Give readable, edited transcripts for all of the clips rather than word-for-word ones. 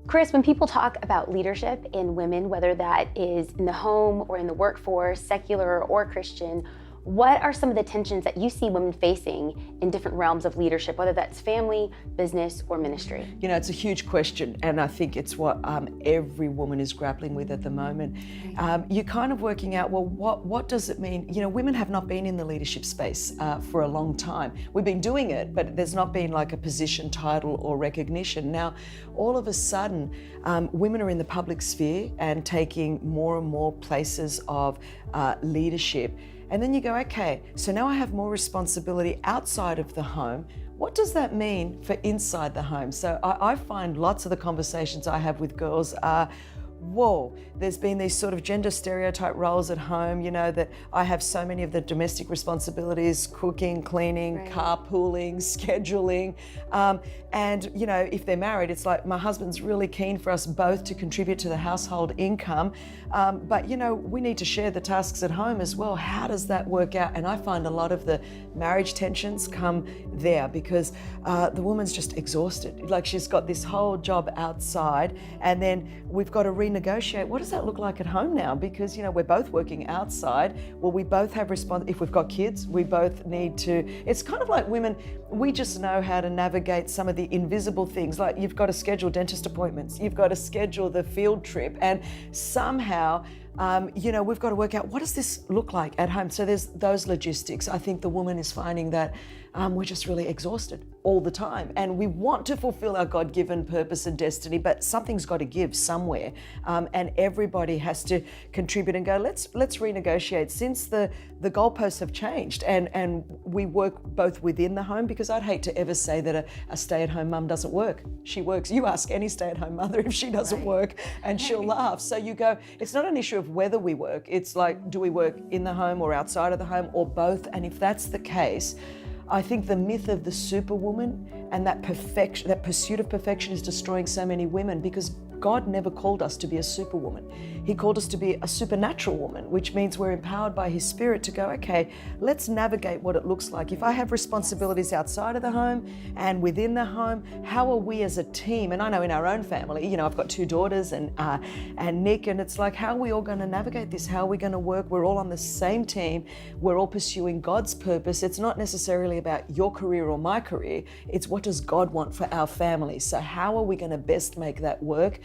Chris, when people talk about leadership in women, whether that is in the home or in the workforce, secular or Christian, what are some of the tensions that you see women facing in different realms of leadership, whether that's family, business, or ministry? You know, it's a huge question, and I think it's what every woman is grappling with at the moment. You're kind of working out, well, what does it mean? You know, women have not been in the leadership space for a long time. We've been doing it, but there's not been like a position, title, or recognition. Now, all of a sudden, women are in the public sphere and taking more and more places of leadership. And then you go, okay, so now I have more responsibility outside of the home. What does that mean for inside the home? So I find lots of the conversations I have with girls are, whoa, there's been these sort of gender stereotype roles at home, you know, that I have so many of the domestic responsibilities, cooking, cleaning, right, carpooling, scheduling. And, you know, if they're married, it's like my husband's really keen for us both to contribute to the household income. But, you know, we need to share the tasks at home as well. How does that work out? And I find a lot of the marriage tensions come there because the woman's just exhausted. Like she's got this whole job outside, and then we've got to renegotiate. What does that look like at home now? Because, you know, we're both working outside. Well, we both have if we've got kids, we both need to, it's kind of like women, we just know how to navigate some of the invisible things. Like you've got to schedule dentist appointments, you've got to schedule the field trip, and somehow you know, we've got to work out what does this look like at home. So there's those logistics. I think the woman is finding that we're just really exhausted all the time, and we want to fulfill our God-given purpose and destiny, but something's got to give somewhere, and everybody has to contribute and go, let's renegotiate since the goalposts have changed, and we work both within the home, because I'd hate to ever say that a stay-at-home mum doesn't work. She works. You ask any stay-at-home mother if she doesn't work, and she'll laugh. So you go, it's not an issue of whether we work, it's like, do we work in the home or outside of the home or both? And if that's the case, I think the myth of the superwoman and that perfection, that pursuit of perfection, is destroying so many women, because God never called us to be a superwoman. He called us to be a supernatural woman, which means we're empowered by His Spirit to go, okay, let's navigate what it looks like. If I have responsibilities outside of the home and within the home, how are we as a team? And I know in our own family, you know, I've got 2 daughters and Nick, and it's like, how are we all going to navigate this? How are we going to work? We're all on the same team. We're all pursuing God's purpose. It's not necessarily about your career or my career. It's what does God want for our family? So how are we going to best make that work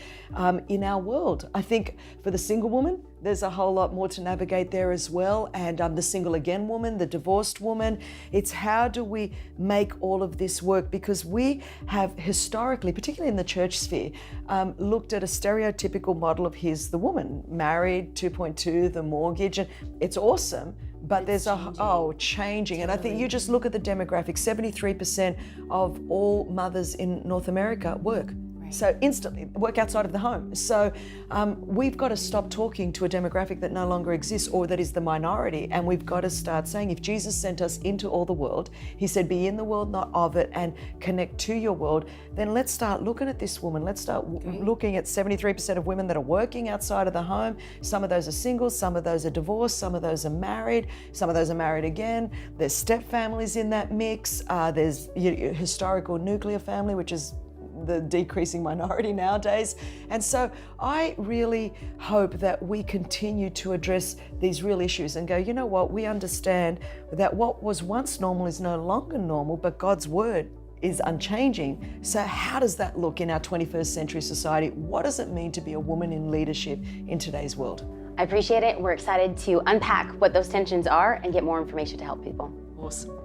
in our world? I think for the single woman, there's a whole lot more to navigate there as well. And the single again woman, the divorced woman, it's how do we make all of this work? Because we have historically, particularly in the church sphere, looked at a stereotypical model of here's the woman, married, 2.2, the mortgage, and it's awesome. But there's changing. And I think you just look at the demographics, 73% of all mothers in North America work. So instantly, work outside of the home. So we've got to stop talking to a demographic that no longer exists or that is the minority. And we've got to start saying, if Jesus sent us into all the world, He said, be in the world, not of it, and connect to your world, then let's start looking at this woman. Let's start looking at 73% of women that are working outside of the home. Some of those are single, some of those are divorced, some of those are married, some of those are married again. There's step families in that mix. There's historical nuclear family, which is the decreasing minority nowadays. And so I really hope that we continue to address these real issues and go, you know what, we understand that what was once normal is no longer normal, but God's word is unchanging. So how does that look in our 21st century society? What does it mean to be a woman in leadership in today's world? I appreciate it. We're excited to unpack what those tensions are and get more information to help people. Awesome.